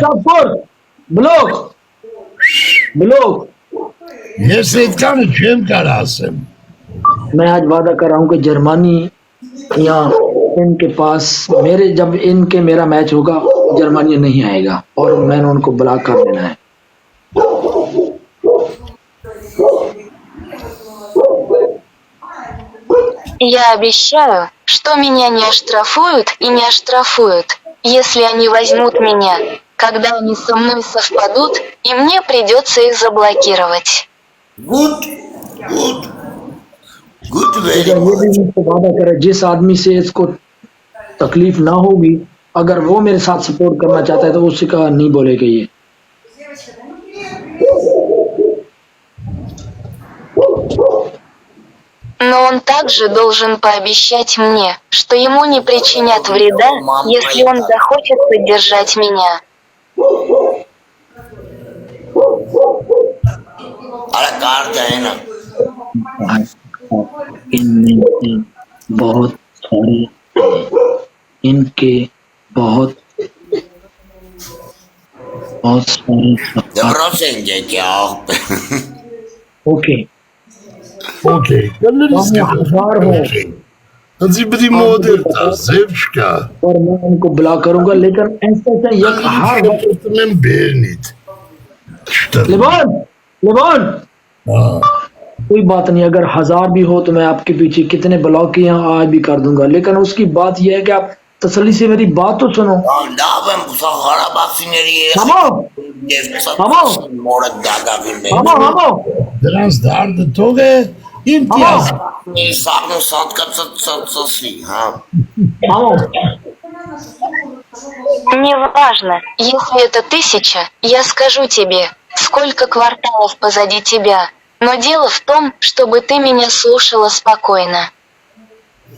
support. Block. Ես այդքանը չեմ կարող ասեմ։ मैं आज वादा कर रहा हूँ कि जर्मनी या इनके पास मेरे जब इनके मेरा मैच होगा जर्मनी नहीं आएगा और मैंने उनको ब्लॉक कर देना है। Я обещаю, что меня не оштрафуют и не оштрафуют, если они возьмут меня, когда они со мной совпадут, и мне придется их заблокировать. Good. ये भी मुझसे वादा करे जिस आदमी से इसको तकलीफ ना होगी अगर वो मेरे साथ सपोर्ट करना चाहता है तो उसका नहीं बोलेगा ये। Но он также должен пообещать мне, что ему не причинят вреда, если он захочет поддержать меня. इनमें से बहुत सारे इनके बहुत सारे ओके Budi model Zevshka. और मैं उनको ब्लॉक करूंगा लेकिन ऐसा एक हार लेबॉन कोई बात नहीं अगर 1000 भी हो तो मैं आपके पीछे कितने ब्लॉक किए आज भी कर दूंगा लेकिन उसकी बात यह है कि आप तसल्ली से मेरी बात तो सुनो। Неважно, если это 1000, я скажу тебе, сколько кварталов позади тебя. Но дело в том, чтобы ты меня слушала спокойно.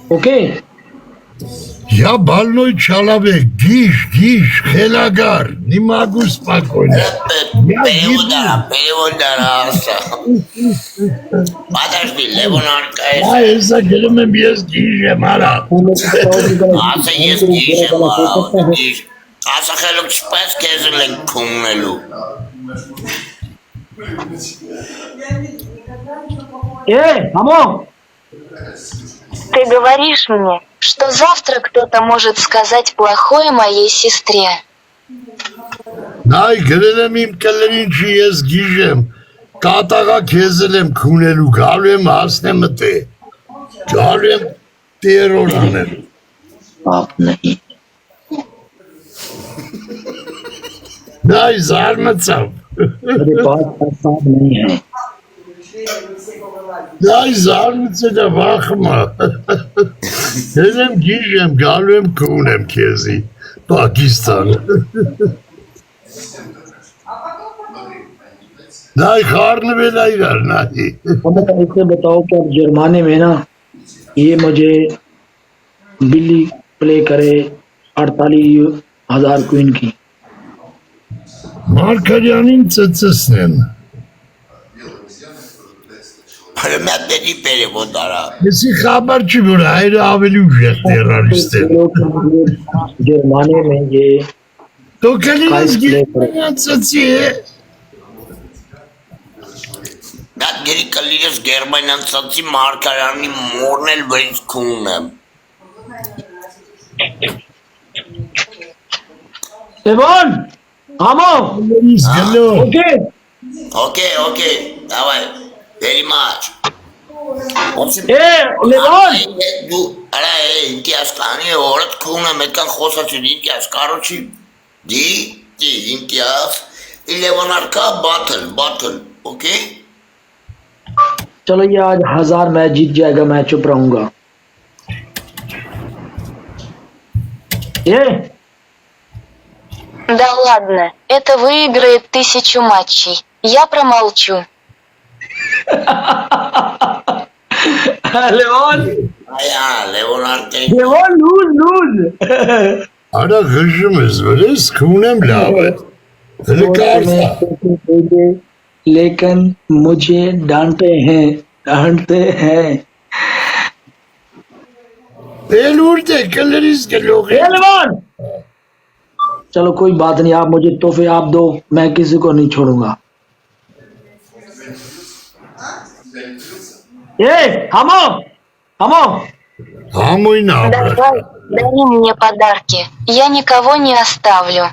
Окей. Я больной человек, гиш, хелагар, не могу спокойно. Подожди, Левонарка. Я загребем без гиша, Мара. Аса есть гиша, Мара. Аса хелук спас кезелен кумнелу. Мамо! Ты говоришь мне, что завтра кто-то может сказать плохое моей сестре. Най, գրելեմ իմ կլրինչի ես գիժեմ, կատաղա քեզել եմ քունելու, գալու եմ հասնեմ մտե, գալու եմ տերոր անել։ Պապ նհի։ Նայ զարմացավ։ मेरे पास साथ नहीं है। Նայ զարմացել է վախմա։ Ես եմ գիժեմ, գալու եմ քունեմ քեզի, Պակիստան։ Նայ խառնվել է իրար, նայ։ इसे बताओ कि अब जुर्माने में ना ये मुझे बिल्ली प्ले करे 48,000 क्वीन की। Մարգարյանին ծծսնեն։ Հրմատների պերևոդարա։ Եսի խաբար չի որ հայրը ավելի ուժեղ տերարիստ է։ जुर्माने में ये Դու կլինես գերմանացի է։ Դա գերի կլիրես Գերմանիան ծածի մարգարյանի մորնել վրից քունն եմ։ लेबॉन मामो ओके Okay, давай, very much. लेबॉन Դու արա ինքի ասկանի օրդ քունը մեկան խոսացին ինքի ասկարոչի դի ինքի աս Լևոնարկա battle, okay? चलो ये आज 1000 मैच जीत जाएगा मैं चुप रहूंगा। Да ладно, это выиграет 1000 матчей. Я промолчу. लेबॉन Լևոնարկա लूज Արա խժում ես վրես քունեմ լավ է։ Հլկարսա։ लेकिन मुझे डांटते हैं। Բելուրդ է կլրիս գլող է։ लेबॉन चलो कोई बात नहीं, आप मुझे तोहफे आप दो, मैं किसी को नहीं छोड़ूंगा। Хамо! А мой Давай, набрат. дари мне подарки. Я никого не оставлю.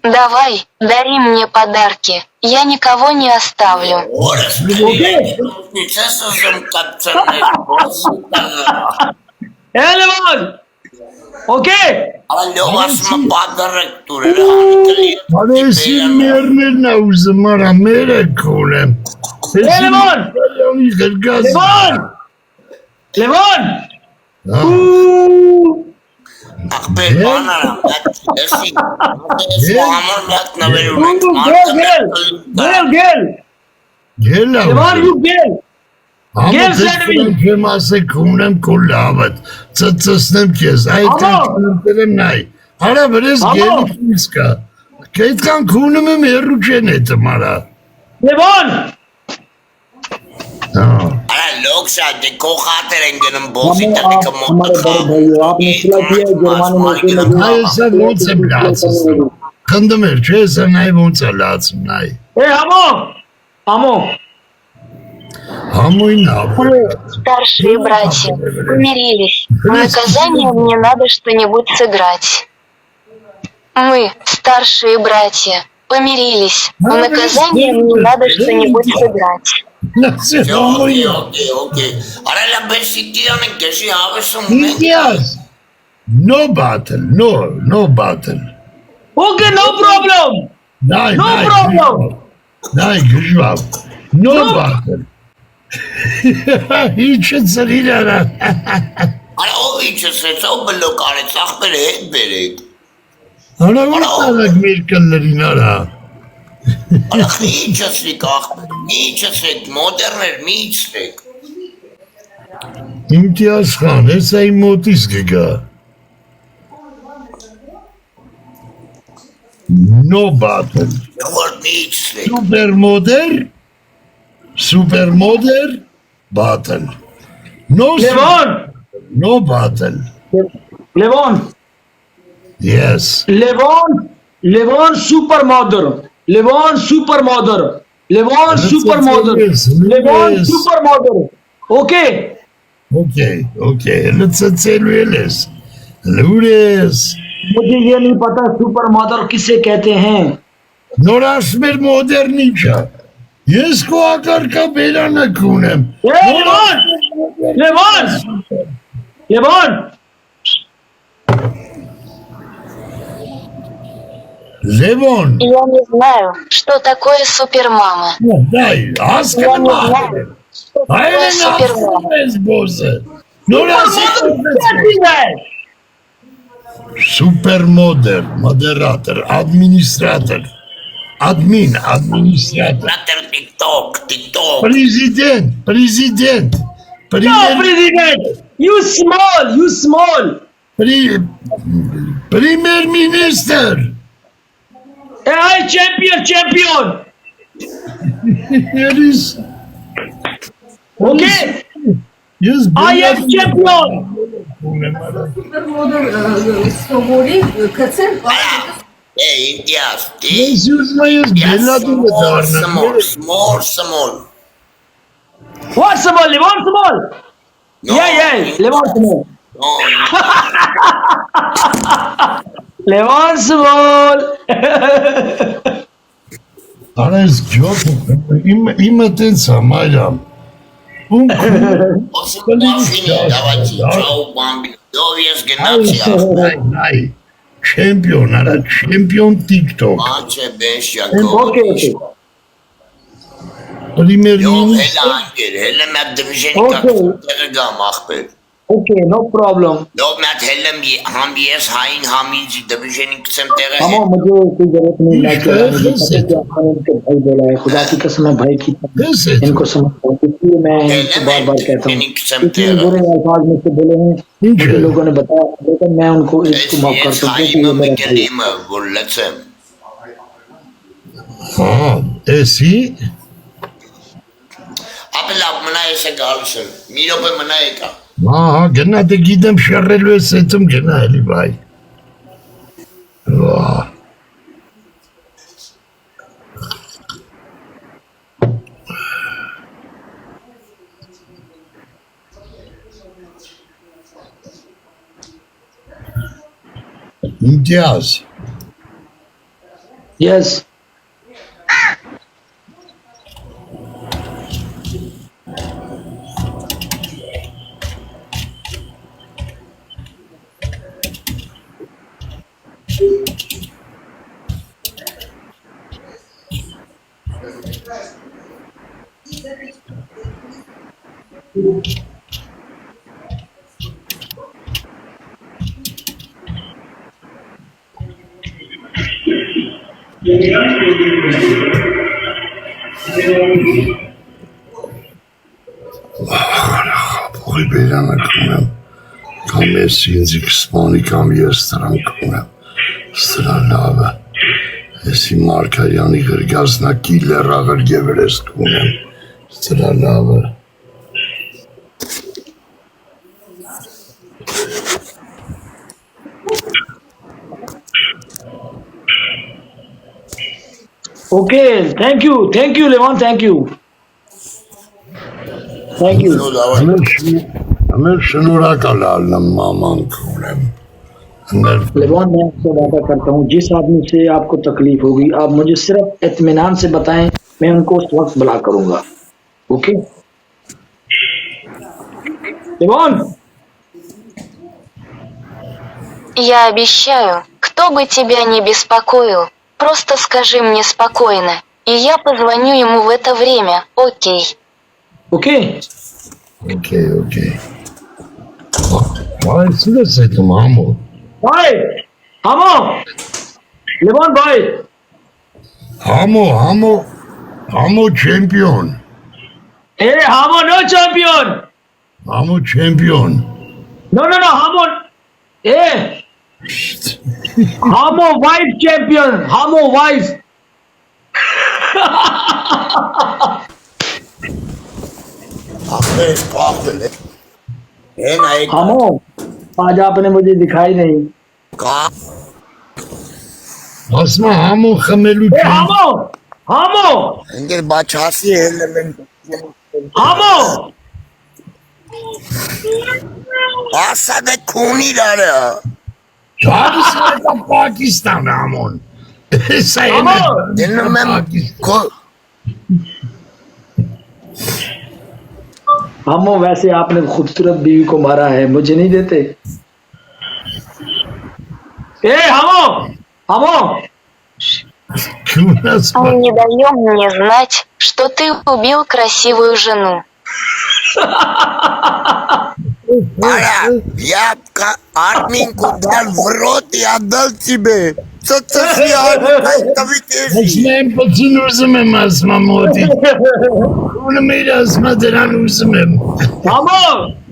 Давай, дари мне подарки. Я никого не оставлю. Orası Левон! Окей? Ալյովասմը բادرեկտուր Արեսին մերներն է ուզում արա մերը կոնեմ։ Լևոն! Գրգազ։ Լևոն! Աղբեր բանարամ, էսի համար միակ նվեր ունենք, Գել! Գելա։ Լևոն, you գել! Գել սեդվի։ Եմ ասեք ունեմ կոլավդ, ծծսնեմ քեզ, այդ կներեմ նայ։ Արա վրես գելիքից կա։ Կայտքան քունում եմ հերու չեն հետը մարա։ Լևոն! Արա լոքշա դե կողատեր են գնում բոսի տղիկը Այսա ոնց եմ լացսնում։ Խնդում էր, չէ, սա նայ ոնց է լացում, նայ։ Хамо! Համույն Мы, старшие братья, помирились. В наказание мне надо что-нибудь сыграть. Мы, старшие братья, помирились. В наказание мне надо что-нибудь сыграть. Արա լաբեր սիտի անենք դեշի հավեսում ունենք Yes. No battle, no battle. Okay, no problem! Նայ, No problem! Նայ, գժվավ։ No battle։ Իչը ծրիր արա։ Արա ով իչսրեց, ով բլոկ արեց, աղբերը հետ բերեք Արա ոնց արակ մեր կլրին արա։ Արա իչսրիկ աղբեր, մի իչսրեք, մոդերներ, մի իչսրեք Իմտիազ խան, ես այն մոտիս գգա։ No battle։ Որ մի իչսրեք Supermodel, battle։ Լևոն! No battle։ Լևոն! Yes։ Levon supermodel. Levon supermodel. Levon supermodel. Levon supermodel. Okay. Okay, लचचेलू एलेस। लूरेस। मुझे ये नहीं पता सुपरमॉडल किसे कहते हैं। नोरास मेर मॉडर्निचा। इसको आकर का बेला न कूनम। Levon! Левон. Я не знаю, что такое супермама. Дай, Я аска не знаю, что такое супермама. Supermodel, moderator, administrator, administrator, Նատեր տիկտոկ president, No, president. You small. premier minister. Hey, champion. Here is, Okay. yes, I am champion. ինտիաս, Yes, use my bella to the small What small? Levon small. Yeah. Levon small. Levon small. Ares job, imate samayam. Nai, champion TikTok. Okay. Premier Okay, no problem. मामा मुझे कोई जरूरत नहीं लाइक भाई बोला है खुदा की कसम है भाई की इनको समझता हूँ इसलिए मैं इनको बार कहता हूँ इतने बुरे अल्फाज मुझसे बोले हैं मुझे लोगों ने बताया लेकिन मैं उनको इसको माफ करता हूँ क्योंकि ये मेरा भाई है। ऐसी हाँ, गन्ना ते गीदम शर्रेल वे सेतुम गन्ना है भाई Wow. İmtiyaz. Yes. Բողի բերանը կունեմ, կամ ես ինձ կսպանի, կամ ես տրան կունեմ, սրա լավը, եսի Մարկարյանի գրգազնակի լեռաղր գևրես կունեմ, սրա լավը, Okay, thank you, Levon, thank you. Thank you. Ամեր շնորհակալ ալնեմ մաման կունեմ, लेवॉन मैं आपसे वादा करता हूँ जिस आदमी से आपको तकलीफ होगी आप मुझे सिर्फ इत्मीनान से बताएं मैं उनको उस वक्त बुला करूंगा ओके लेवॉन Я обещаю, кто бы тебя ни беспокоил, просто скажи мне спокойно, и я позвоню ему в это время, окей? окей okey. Vay size dedim Hamo. भाई हामो लेवॉन भाई Hamo champion. ए Hamo no champion Hamo champion. नो हामो ए Hamo wife champion Hamo wife Aferin kalktın. En ayık. हामो आज आपने मुझे दिखाई नहीं Kalk. Asma Hamo xamelu ए champion. हामो İngil başası yerlerin. हामो Asa da kunileri. Çağrısına Pakistan Hamon. Sayın Hamo. Dinle ben. हामो वैसे आपने खूबसूरत बीवी को मारा है मुझे नहीं देते ए हामो Мы не даем мне знать, что ты убил красивую жену. Ара, я админ кудал в рот и отдал тебе. Что ты сделал? Asmayın patın uzumem asma modi. Onu meyre asma denen uzumem.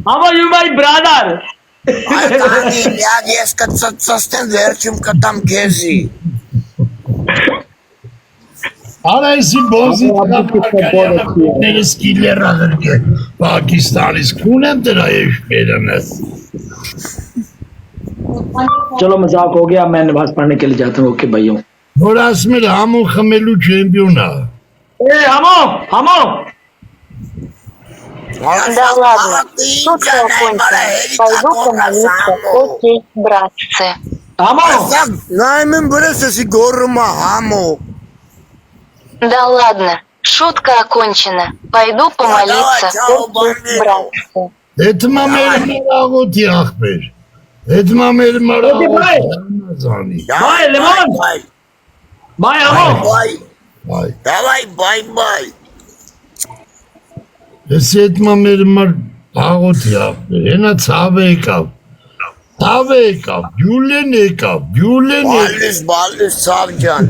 हामो you my brother Ay tani, я несколько состен верчим там гези. Arayısı bozu Abi, abi, ne skiller alır ki Pakistanis kunem de rayeş veremez. चलो मजाक हो गया मैं नमाज पढ़ने के लिए जाता हूँ ओके भाइयों Orası mı Hamo xamelu champion'a? ए हामो Да ладно, шутка окончена. Пойду помолиться, окей, братцы. हामो Naimin burası sigorma hamo. Да ладно, шутка окончена. Пойду помолиться, давай, окей, братцы. Etmam elime ağıt yakber. Etmam elime Hadi bay. ağıt. Bay, Lemon. Bay. Bye Hamo Bay. Vay. Davay bay bay. Etmam elime ağıt yakber. Ena Tave ekav. Gülen ekav. Ballis savcan.